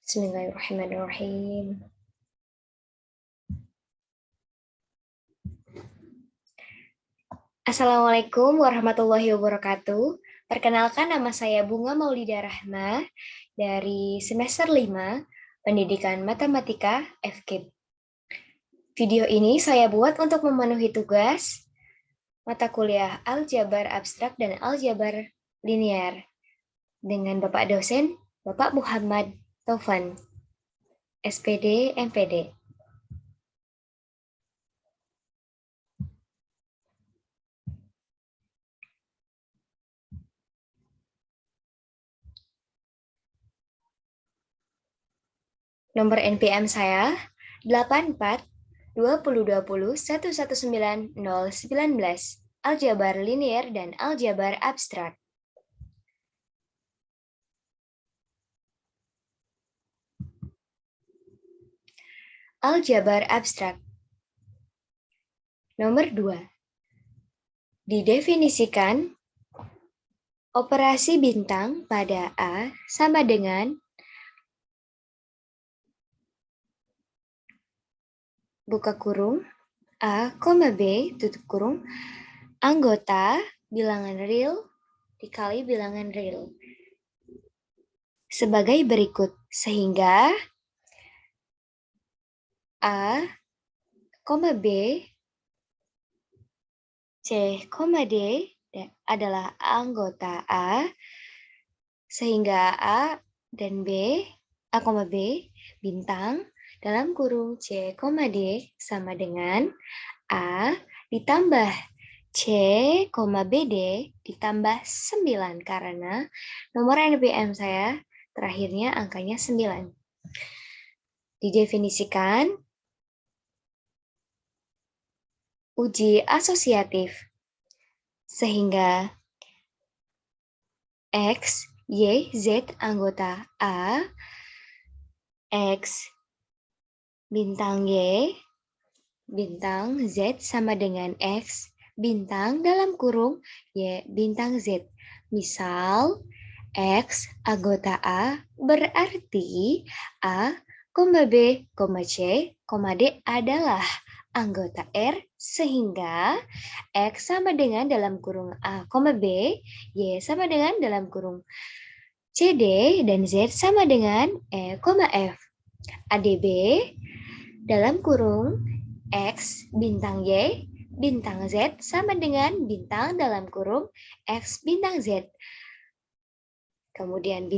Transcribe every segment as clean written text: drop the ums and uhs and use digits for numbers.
Bismillahirrahmanirrahim. Assalamualaikum warahmatullahi wabarakatuh. Perkenalkan, nama saya Bunga Maulida Rahma dari semester 5 Pendidikan Matematika FKIP. Video ini saya buat untuk memenuhi tugas mata kuliah Aljabar Abstrak dan Aljabar Linear dengan Bapak dosen Bapak Muhammad Taufan, SPD MPD. Nomor NPM saya 84 2020 119 019, aljabar linear dan aljabar abstrak. Aljabar abstrak. Nomor 2. Didefinisikan operasi bintang pada A sama dengan buka kurung A, B, tutup kurung, anggota bilangan real dikali bilangan real. Sebagai berikut, sehingga A, B, C, D adalah anggota A, sehingga A dan B, A, B, bintang, dalam kurung C, D sama dengan A ditambah C, BD ditambah 9, karena nomor NPM saya terakhirnya angkanya 9. Didefinisikan uji asosiatif, sehingga X, Y, Z anggota A, X bintang Y, bintang Z sama dengan X bintang dalam kurung Y bintang Z. Misal, X anggota A berarti A, B, C, D adalah anggota R, sehingga X sama dengan dalam kurung A, B, Y sama dengan dalam kurung CD, dan Z sama dengan E, F. ADB dalam kurung X bintang Y bintang Z sama dengan bintang dalam kurung X bintang Z. Kemudian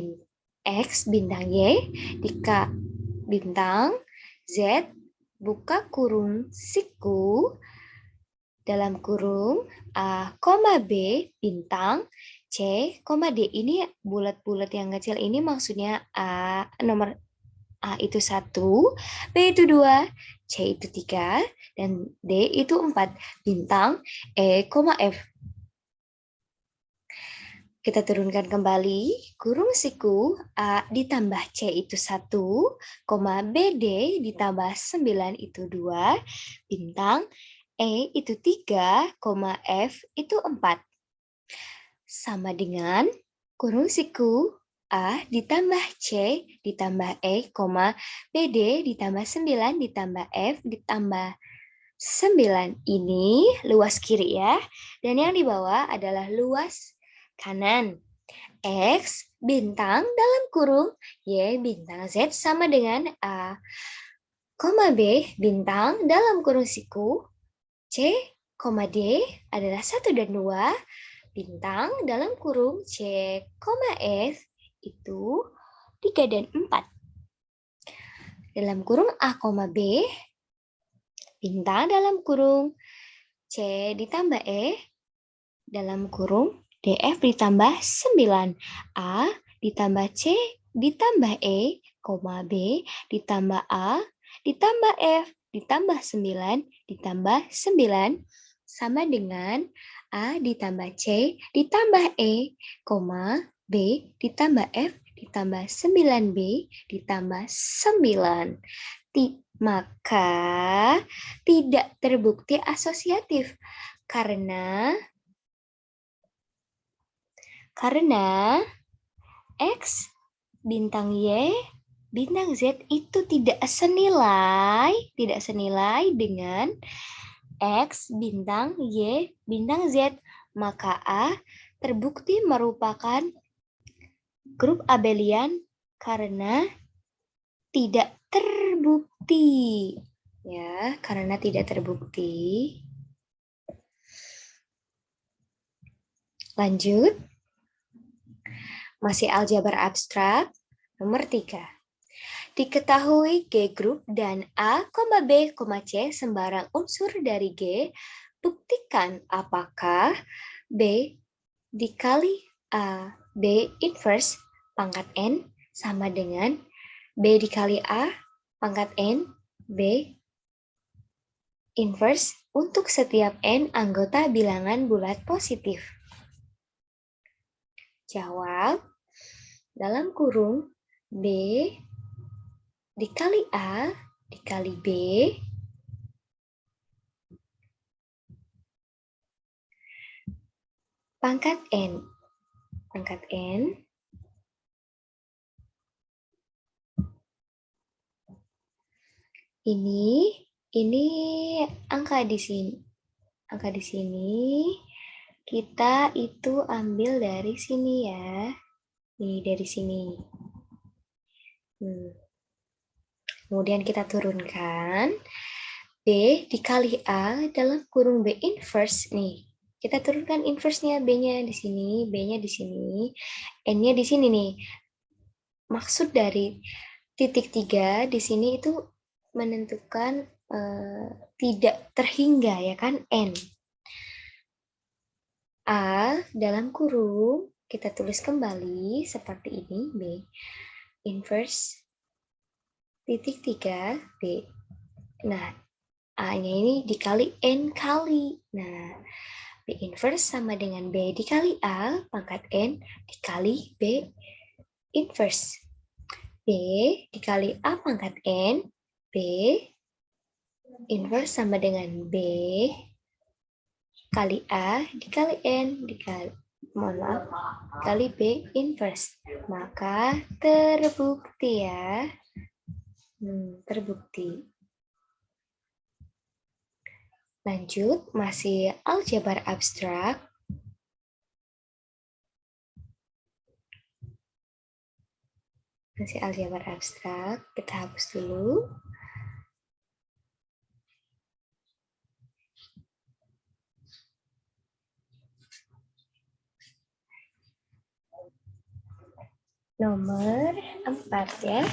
X bintang Y dika bintang Z buka kurung siku dalam kurung A, B bintang C, D. Ini bulat-bulat yang kecil ini maksudnya A, nomor A itu 1, B itu 2, C itu 3, dan D itu 4. Bintang E, F. Kita turunkan kembali, kurung siku A ditambah C itu 1, BD ditambah 9 itu 2, bintang E itu 3, F itu 4. Sama dengan kurung siku A ditambah C ditambah E, BD ditambah 9 ditambah F ditambah 9. Ini luas kiri ya. Dan yang di bawah adalah luas kanan. X bintang dalam kurung Y bintang Z sama dengan A, B bintang dalam kurung siku C, D adalah 1 dan 2, bintang dalam kurung C, F itu 3 dan 4. Dalam kurung A, B, bintang dalam kurung C ditambah E, dalam kurung DF ditambah 9. A ditambah C ditambah E, B ditambah A ditambah F ditambah 9 ditambah 9 sama dengan A ditambah C ditambah E, B ditambah F ditambah 9B ditambah 9. Maka tidak terbukti asosiatif karena X bintang Y bintang Z itu tidak senilai dengan X bintang Y bintang Z, maka A terbukti merupakan grup abelian karena tidak terbukti. Ya, karena tidak terbukti. Lanjut. Masih aljabar abstrak. Nomor 3. Diketahui G grup dan A, B, C sembarang unsur dari G, buktikan apakah B dikali A, B inverse pangkat N sama dengan B dikali A pangkat N, B inverse untuk setiap N anggota bilangan bulat positif. Jawab, dalam kurung B dikali A dikali B pangkat N. Pangkat N ini angka di sini. Angka di sini kita itu ambil dari sini ya. Nih, dari sini. Kemudian kita turunkan B dikali A dalam kurung B inverse nih. Kita turunkan inverse-nya, B-nya di sini, B-nya di sini, N-nya di sini nih. Maksud dari titik 3 di sini itu menentukan tidak terhingga ya kan, N. A dalam kurung kita tulis kembali seperti ini, B inverse titik 3 B. Nah, A-nya ini dikali N kali. Nah, B inverse sama dengan B dikali A pangkat N dikali B inverse. B dikali A pangkat N, B inverse sama dengan B kali A dikali N dikali kali B inverse. Maka terbukti ya. Terbukti. Lanjut, masih aljabar abstrak. Masih aljabar abstrak. Kita hapus dulu. Nomor 4 ya.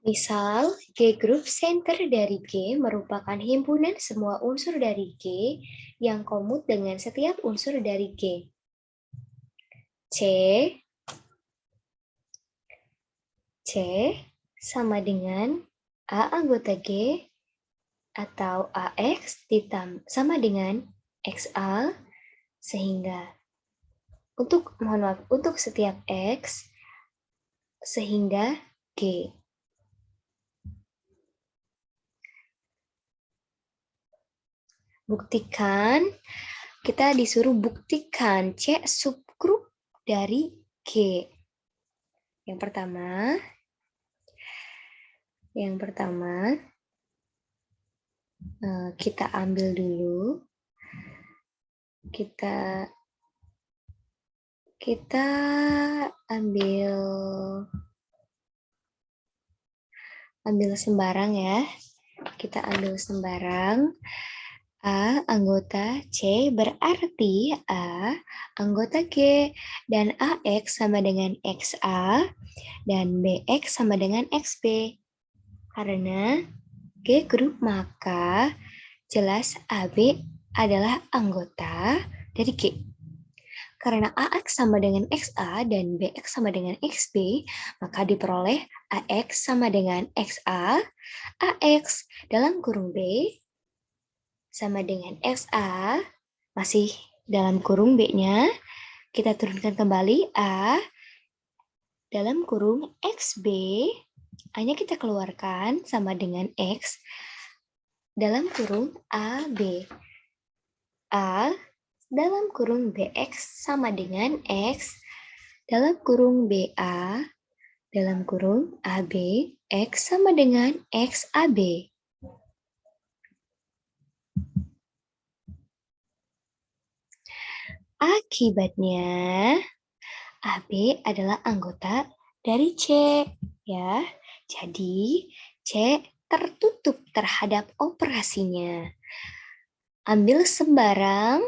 Misal, G group center dari G merupakan himpunan semua unsur dari G yang komut dengan setiap unsur dari G. C sama dengan A anggota G atau AX sama dengan XA, sehingga untuk setiap X sehingga G. Buktikan, kita disuruh buktikan C subgrup dari G. Yang pertama kita ambil dulu. Kita ambil sembarang ya. Kita ambil sembarang. A anggota C berarti A anggota G dan AX sama dengan XA dan BX sama dengan XB. Karena G grup maka jelas AB adalah anggota dari G. Karena AX sama dengan XA dan BX sama dengan XB, maka diperoleh AX sama dengan XA, AX dalam kurung B sama dengan XA, masih dalam kurung B-nya, Kita turunkan kembali A dalam kurung XB, A-nya kita keluarkan sama dengan X dalam kurung AB. A dalam kurung BX sama dengan X dalam kurung BA dalam kurung AB, X sama dengan XAB. Akibatnya, AB adalah anggota dari C, ya. Jadi, C tertutup terhadap operasinya. Ambil sembarang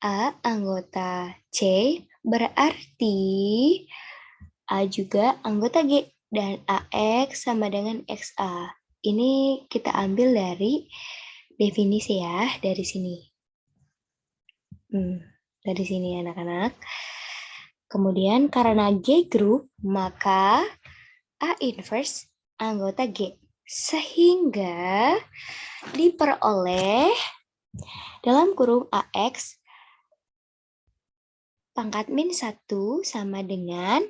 A anggota C, berarti A juga anggota G, dan AX sama dengan XA. Ini kita ambil dari definisi ya, dari sini. Dari sini anak-anak. Kemudian karena G group, maka A inverse anggota G. Sehingga diperoleh dalam kurung AX pangkat min 1 sama dengan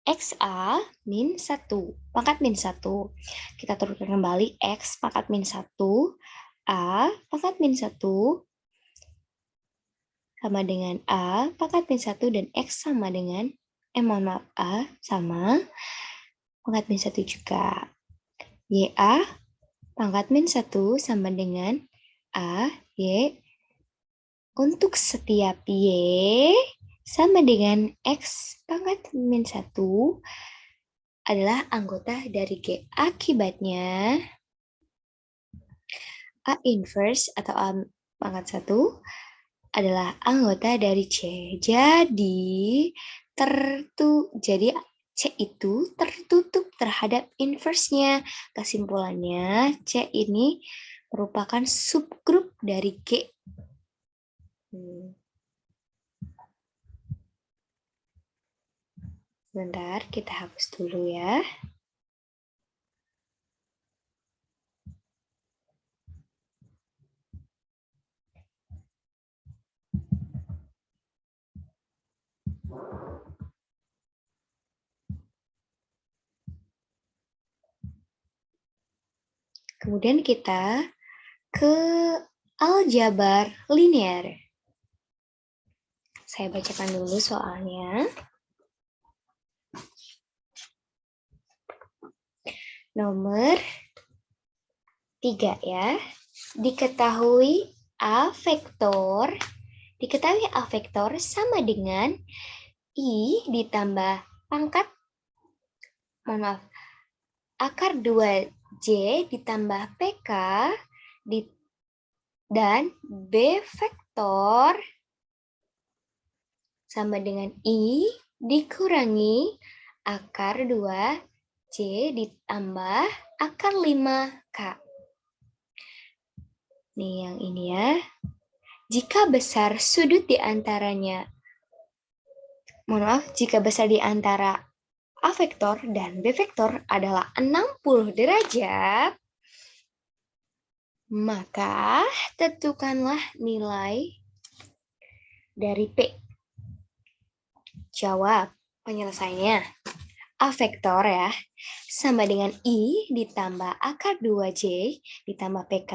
XA min 1. Pangkat min 1. Kita turunkan kembali X pangkat min 1. A pangkat min 1 sama dengan A pangkat min 1 dan X sama dengan A sama pangkat min 1 juga. YA pangkat min 1 sama dengan A, Y. Untuk setiap Y sama dengan X pangkat min 1 adalah anggota dari G. Akibatnya A inverse atau A pangkat 1 adalah anggota dari C. Jadi C itu tertutup terhadap inverse-nya. Kesimpulannya, C ini merupakan subgrup dari G. Bentar, kita hapus dulu ya. Kemudian kita ke aljabar linear. Saya bacakan dulu soalnya. Nomor 3 ya. Diketahui A vektor sama dengan I ditambah pangkat, akar 2J ditambah PK dan B vektor sama dengan I dikurangi akar 2J ditambah akar 5K. Nih yang ini ya. Jika besar sudut di antaranya, jika besar di antara A vektor dan B vektor adalah 60 derajat, maka tentukanlah nilai dari P. Jawab penyelesaiannya. A vektor ya, sama dengan I ditambah akar 2J ditambah PK,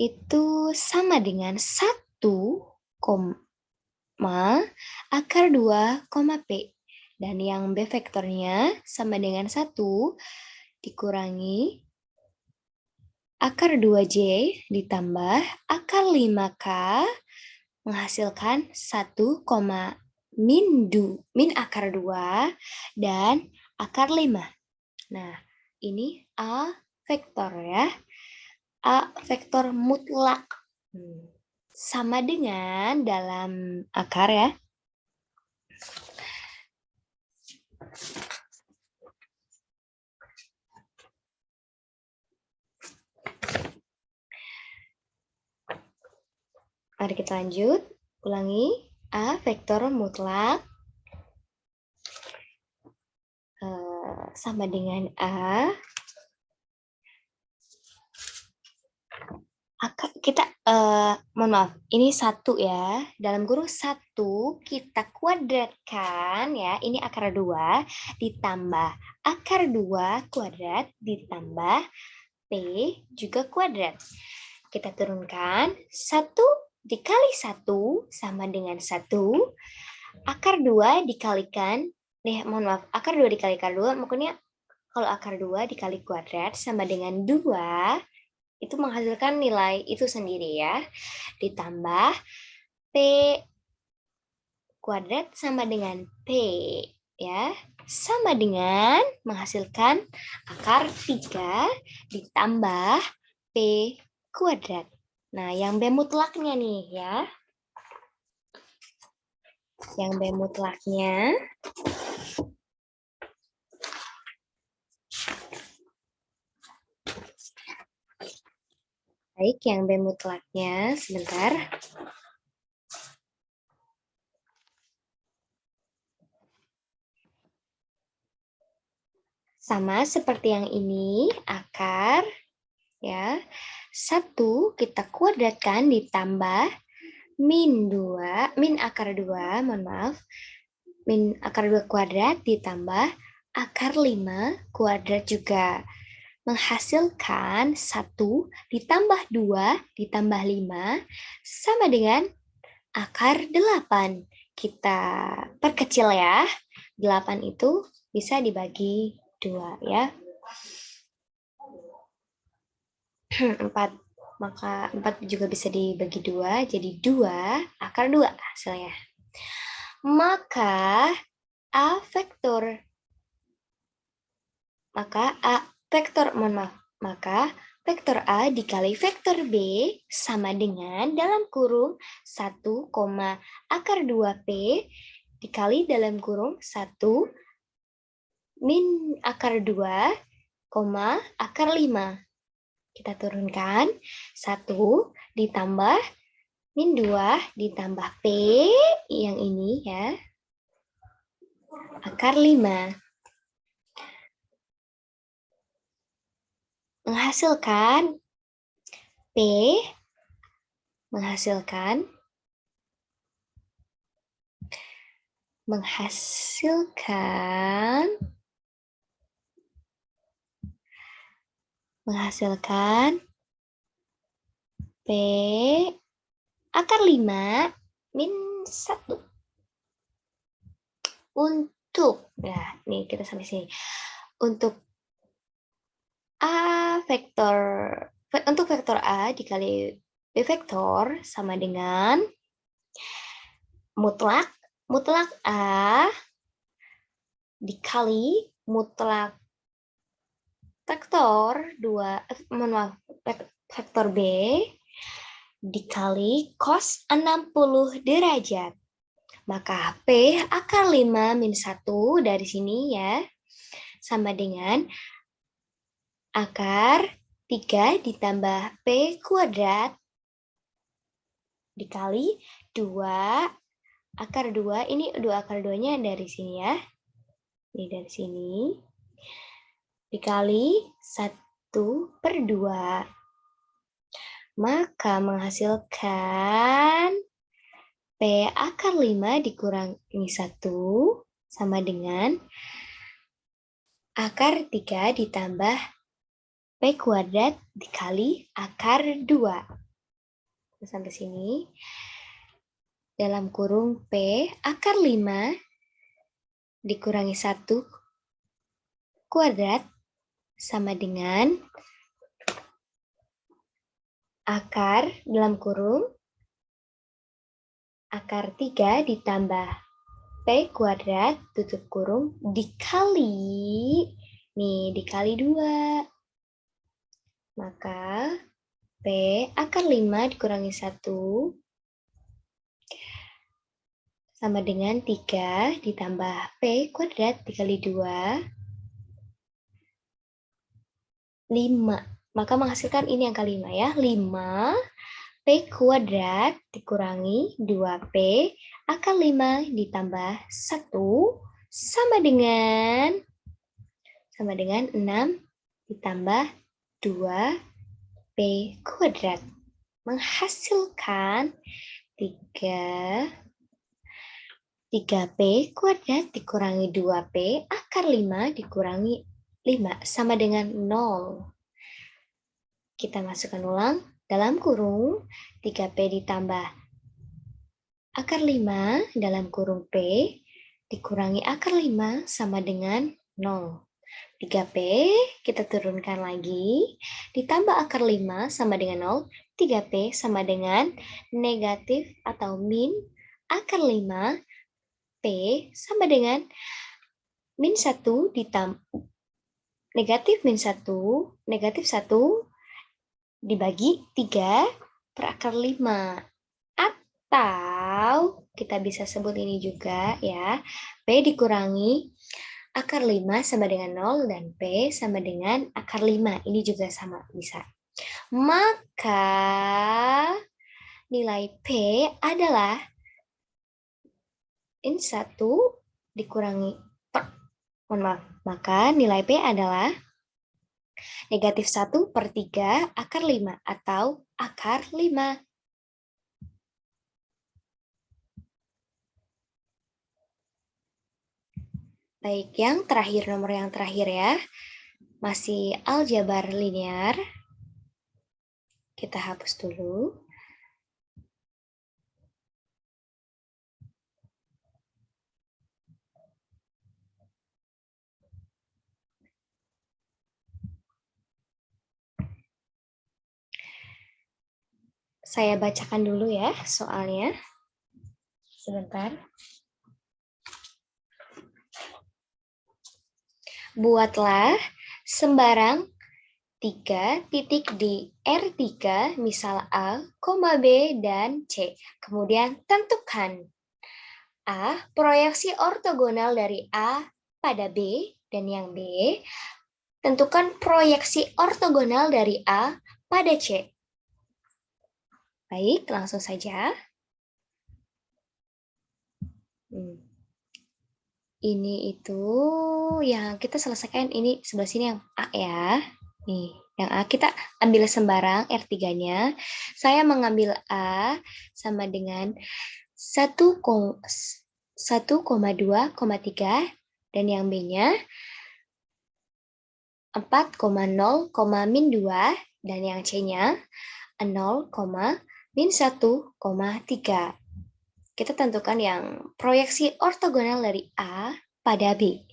itu sama dengan 1, akar 2, P. Dan yang B vektornya sama dengan 1 dikurangi akar 2J ditambah akar 5K menghasilkan 1, min akar 2 dan akar 5. Nah, ini A vektor ya. A vektor mutlak. Sama dengan dalam akar ya. Mari kita lanjut. Ulangi. A vektor mutlak sama dengan A Kita, mohon maaf, ini 1 ya. Dalam kurung 1 kita kuadratkan ya. Ini akar 2 ditambah akar 2 kuadrat ditambah P juga kuadrat. Kita turunkan 1 dikali 1 sama dengan 1. Akar 2 dikalikan, mohon maaf, akar 2 dikalikan 2, makanya kalau akar 2 dikali kuadrat sama dengan 2, itu menghasilkan nilai itu sendiri ya. Ditambah P kuadrat sama dengan P ya. Sama dengan menghasilkan akar 3 ditambah P kuadrat. Nah, yang B mutlaknya nih ya. Yang B mutlaknya baik, yang B mutlaknya sebentar. Sama seperti yang ini, akar ya. 1 kita kuadratkan ditambah min 2, min akar 2, mohon maaf. Min akar 2 kuadrat ditambah akar 5 kuadrat juga. Menghasilkan 1 ditambah 2 ditambah 5 sama dengan akar 8. Kita perkecil ya. 8 itu bisa dibagi 2 ya. 4. Maka 4 juga bisa dibagi 2, jadi 2 akar 2 hasilnya. Maka A vektor A dikali vektor B sama dengan dalam kurung 1, akar 2P dikali dalam kurung 1 min akar 2, akar 5. Kita turunkan 1 ditambah min 2 ditambah P yang ini ya. Akar 5. Menghasilkan P menghasilkan P akar 5 min 1. Untuk, ya, nih kita sampai sini. Untuk vektor A dikali B vektor sama dengan mutlak A dikali mutlak vektor vektor B dikali cos 60 derajat. Maka P akar 5 min 1 dari sini ya, sama dengan akar 3 ditambah P kuadrat dikali 2 akar 2. Ini 2 akar 2-nya dari sini ya. Ini dari sini. Dikali 1/2. Maka menghasilkan P akar 5 dikurangi 1 sama dengan akar 3 ditambah P kuadrat dikali akar 2. Sampai sini. Dalam kurung P akar 5 dikurangi 1 kuadrat sama dengan akar dalam kurung akar 3 ditambah P kuadrat tutup kurung dikali 2. Maka P akar 5 dikurangi 1 sama dengan 3 ditambah P kuadrat dikali 2, 5. Maka menghasilkan ini angka 5 ya. 5 P kuadrat dikurangi 2P akar 5 ditambah 1 sama dengan 6 ditambah 2P kuadrat. menghasilkan 3P kuadrat dikurangi 2P akar 5 dikurangi 5 sama dengan 0. Kita masukkan ulang, dalam kurung 3P ditambah akar 5 dalam kurung P dikurangi akar 5 sama dengan 0. 3P kita turunkan lagi, ditambah akar 5 sama dengan 0, 3P sama dengan negatif atau min akar 5, P sama dengan min 1 ditambah negatif min 1, negatif 1 dibagi 3 per akar 5. Atau kita bisa sebut ini juga ya, P dikurangi akar 5 sama dengan 0 dan P sama dengan akar 5. Ini juga sama bisa. Maka nilai P adalah min 1 dikurangi maka nilai P adalah negatif 1 per 3 akar 5 atau akar 5. Baik, yang terakhir, nomor yang terakhir ya. Masih aljabar linear. Kita hapus dulu. Saya bacakan dulu ya soalnya. Sebentar. Buatlah sembarang 3 titik di R3, misal A, B, dan C. Kemudian tentukan A, proyeksi ortogonal dari A pada B, dan yang B, tentukan proyeksi ortogonal dari A pada C. Baik, langsung saja. Ini itu yang kita selesaikan, ini sebelah sini yang A ya. Nih, yang A kita ambil sembarang R3-nya. Saya mengambil A sama dengan 1,2,3 dan yang B-nya 4,0, min 2 dan yang C-nya 0, min 1,3. Kita tentukan yang proyeksi ortogonal dari A pada B.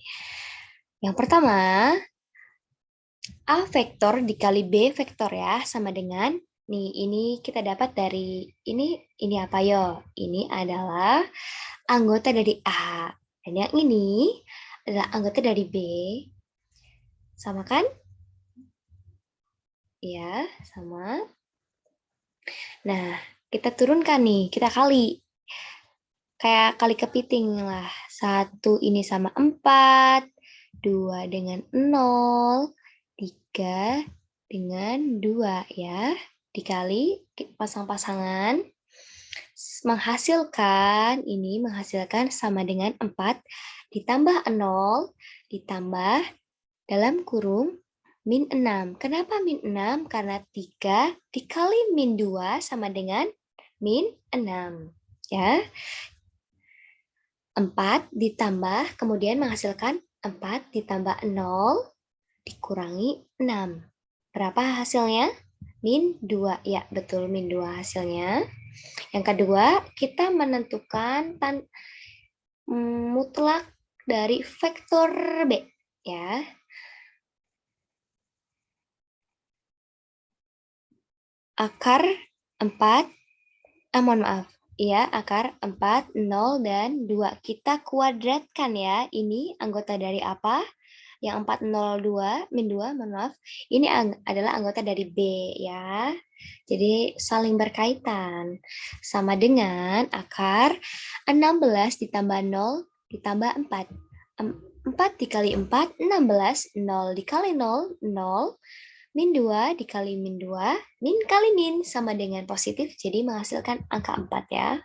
Yang pertama, A vektor dikali B vektor ya, sama dengan, nih ini kita dapat dari, ini apa yo? Ini adalah anggota dari A. Dan yang ini adalah anggota dari B. Sama kan? Ya, sama. Nah, kita turunkan nih, kita kali. Kayak kali kepiting lah. 1 ini sama 4, 2 dengan 0, 3 dengan 2 ya. Dikali pasang-pasangan menghasilkan sama dengan 4 ditambah 0 ditambah dalam kurung min 6. Kenapa min 6? Karena 3 dikali min 2 sama dengan min 6 ya. 4 ditambah, kemudian menghasilkan 4 ditambah 0 dikurangi 6. Berapa hasilnya? Min 2. Ya, betul, min 2 hasilnya. Yang kedua, kita menentukan mutlak dari vektor B. Ya. Akar 4, mohon maaf. Ya, akar 4, 0, dan 2. Kita kuadratkan ya. Ini anggota dari apa? Yang 402, min 2, mohon maaf. Ini adalah anggota dari B ya. Jadi saling berkaitan. Sama dengan akar 16 ditambah 0 ditambah 4. 4 dikali 4, 16. 0 dikali 0, 0. Min 2 dikali min 2, min kali min sama dengan positif, jadi menghasilkan angka 4 ya.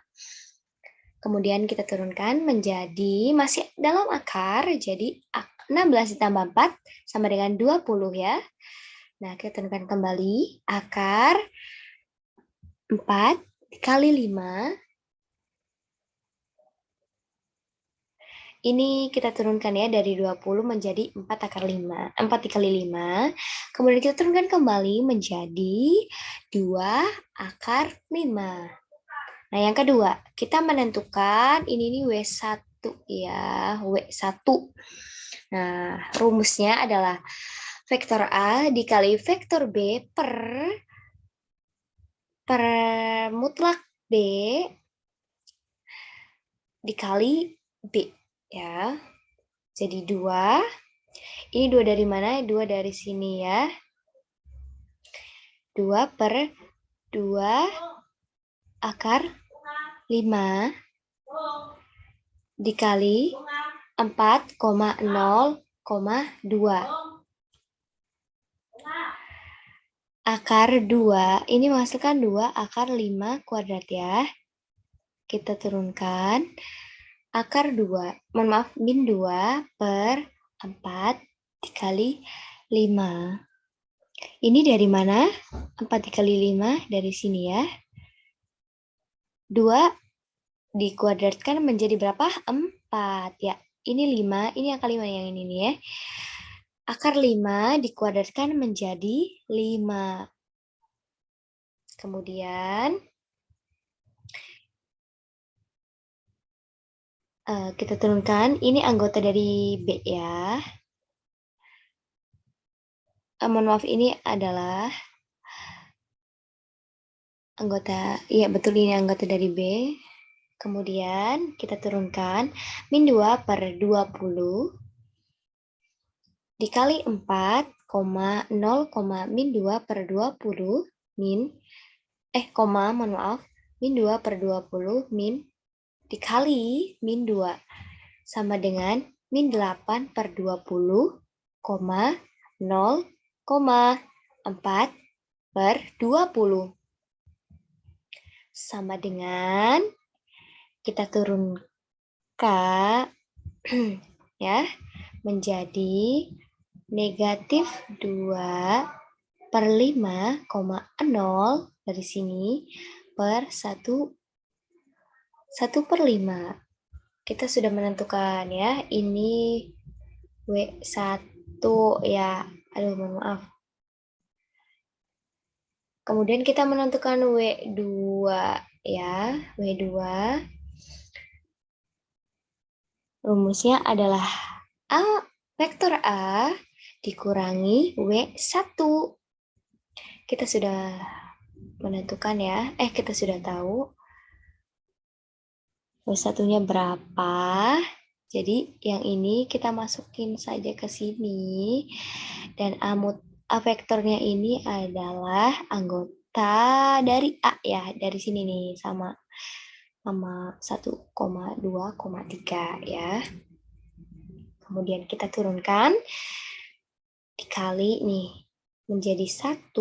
Kemudian kita turunkan menjadi, masih dalam akar, jadi 16 ditambah 4 sama dengan 20 ya. Nah, kita turunkan kembali, akar 4 dikali 5. Ini kita turunkan ya dari 20 menjadi 4 akar 5. 4 dikali 5. Kemudian kita turunkan kembali menjadi 2 akar 5. Nah, yang kedua, kita menentukan ini W1 ya, W1. Nah, rumusnya adalah vektor A dikali vektor B per mutlak B dikali B ya. Jadi 2. Ini 2 dari mana? 2 dari sini ya. 2 per 2 akar 5 dikali 4,0,2. Akar 2, ini menghasilkan 2 akar 5 kuadrat ya. Kita turunkan. Akar 2, mohon maaf, min 2 per 4 dikali 5. Ini dari mana? 4 dikali 5 dari sini ya. 2 dikuadratkan menjadi berapa? 4 ya. Ini 5, ini akar 5 yang ini nih ya. Akar 5 dikuadratkan menjadi 5. Kemudian kita turunkan, ini anggota dari B ya. Mohon maaf, ini adalah anggota, iya betul ini anggota dari B. Kemudian kita turunkan, min 2 per 20 dikali 4, 0, min 2 per 20 min, mohon maaf, min 2 per 20 min dikali min 2 sama dengan min 8 per 20, 0,4 per 20. Sama dengan kita turunkan ya menjadi negatif 2 per 5,0 dari sini per 1 per 5. Kita sudah menentukan ya, ini W1 ya. Aduh, mohon maaf. Kemudian kita menentukan W2 ya. W2 rumusnya adalah vektor A dikurangi W1. Kita sudah menentukan ya. Kita sudah tahu W1-nya berapa. Jadi yang ini kita masukin saja ke sini. Dan A vektornya ini adalah anggota dari A ya. Dari sini nih sama 1,2,3 ya. Kemudian kita turunkan. Dikali nih menjadi 1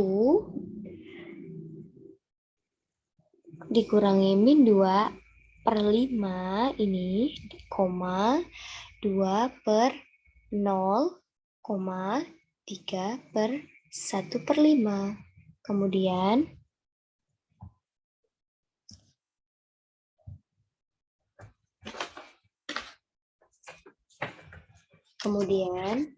dikurangi min 2 per 5 ini, 2 per 0,3 per 1 per 5. Kemudian Kemudian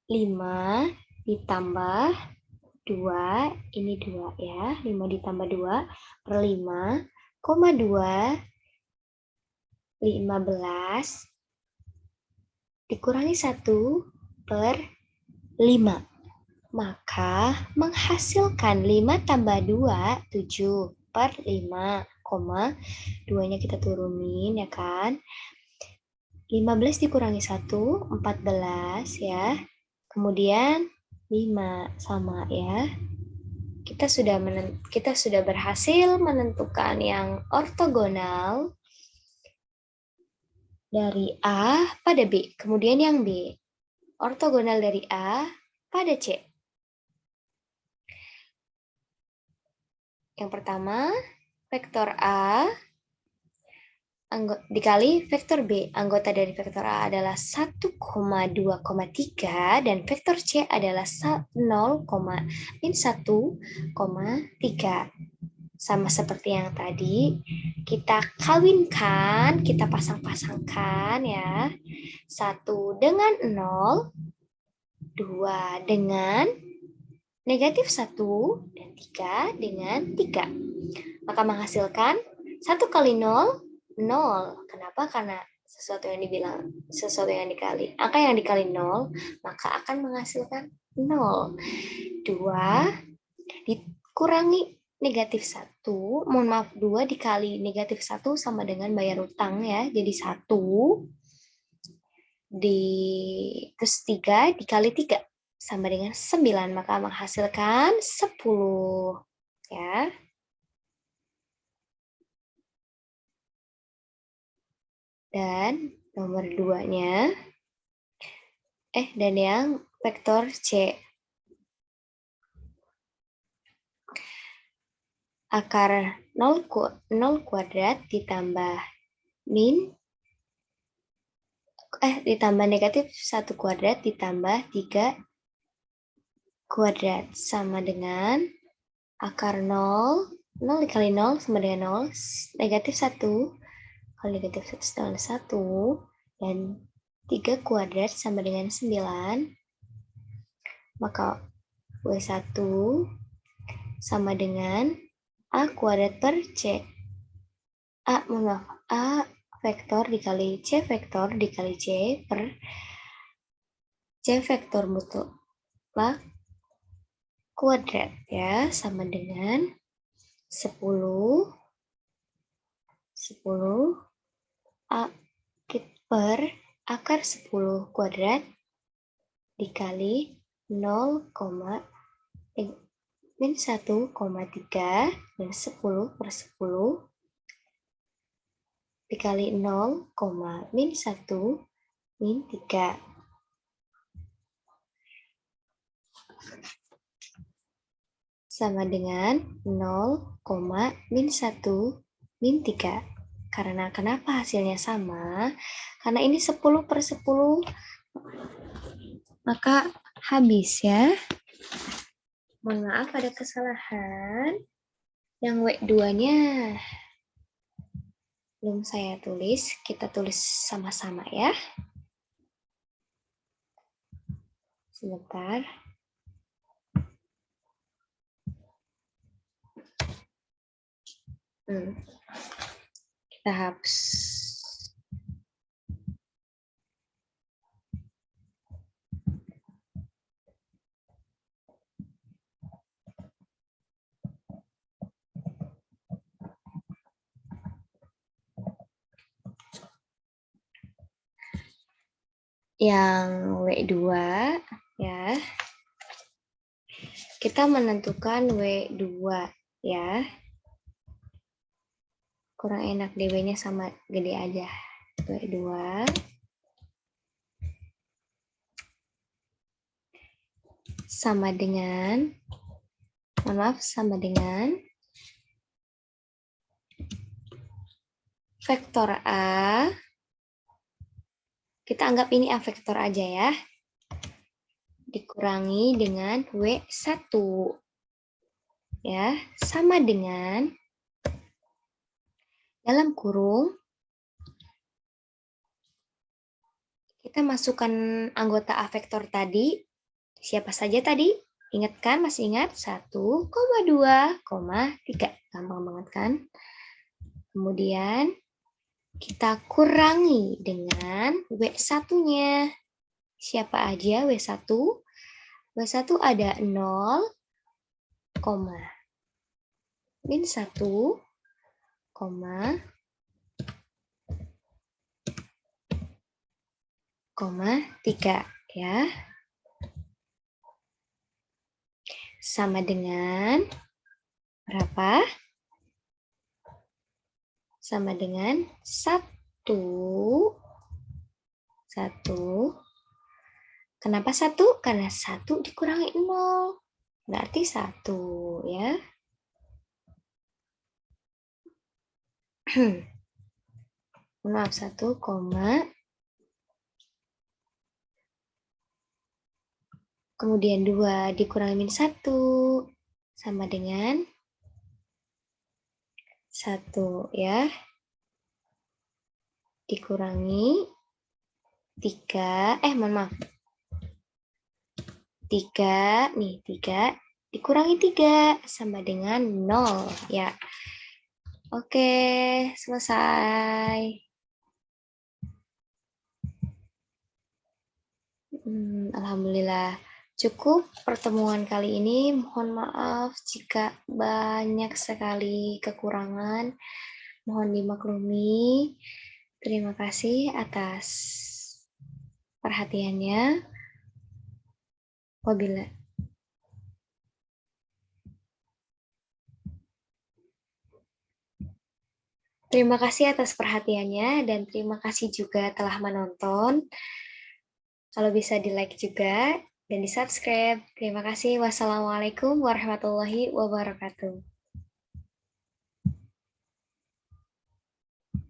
5 ditambah 2, ini 2 ya, 5 ditambah 2 per 5, 2, 15, dikurangi 1 per 5. Maka menghasilkan 5 tambah 2, 7 per 5, 2-nya kita turunin ya kan. 15 dikurangi 1, 14 ya. Kemudian 5 sama ya. Kita sudah berhasil menentukan yang ortogonal dari A pada B. Kemudian yang B, ortogonal dari A pada C. Yang pertama, vektor A dikali vektor B. Anggota dari vektor A adalah 1,2,3 dan vektor C adalah 0,-1,3. Sama seperti yang tadi, kita kawinkan, kita pasang-pasangkan ya. 1 dengan 0, 2 dengan negatif 1, dan 3 dengan 3. Maka menghasilkan 1 kali 0, 0. Kenapa? Karena sesuatu yang dikali. Angka yang dikali 0, maka akan menghasilkan 0. 2 dikurangi negatif 1. Mohon maaf, 2 dikali negatif 1 sama dengan bayar utang ya. Jadi 1 terus 3 dikali 3 sama dengan 9. Maka menghasilkan 10. Ya. Dan nomor 2-nya, dan yang vektor C. Akar 0 kuadrat ditambah ditambah negatif 1 kuadrat ditambah 3 kuadrat sama dengan akar 0 dikali 0 sama dengan 0, negatif 1 kali negatif 1 sama 1, dan 3 kuadrat sama dengan 9, maka W1 sama dengan A kuadrat per C. A vektor dikali C vektor dikali C per C vektor mutlak kuadrat ya, sama dengan 10 A per akar 10 kuadrat dikali 0,-1,3 dan 10 per 10 dikali 0,-1-3. Sama dengan 0,-1-3. Karena kenapa hasilnya sama? Karena ini 10 per 10, maka habis ya. Mohon maaf ada kesalahan. Yang W2-nya belum saya tulis, kita tulis sama-sama ya. Sebentar. Kita hapus. Yang W2 ya. Kita menentukan W2 ya. Kurang enak, DW-nya sama gede aja. W2 sama dengan, sama dengan vektor A. Kita anggap ini A vektor aja ya. Dikurangi dengan W1. Ya, sama dengan dalam kurung kita masukkan anggota A vektor tadi. Siapa saja tadi? Ingat kan? Masih ingat? 1,2,3. Gampang banget kan? Kemudian kita kurangi dengan W1-nya. Siapa aja W1? W1 ada 0, min 1, 3 ya. Sama dengan berapa? Sama dengan 1. Kenapa 1? Karena 1 dikurangi 0. Berarti 1 ya. Maaf, 1, kemudian 2 dikurangi min 1 sama dengan 1 ya. Dikurangi 3, mohon maaf. 3, nih 3 dikurangi 3 sama dengan 0 ya. Oke, selesai. Alhamdulillah. Cukup pertemuan kali ini. Mohon maaf jika banyak sekali kekurangan. Mohon dimaklumi. Terima kasih atas perhatiannya. Wabila. Terima kasih atas perhatiannya dan terima kasih juga telah menonton. Kalau bisa di-like juga dan di-subscribe. Terima kasih. Wassalamualaikum warahmatullahi wabarakatuh.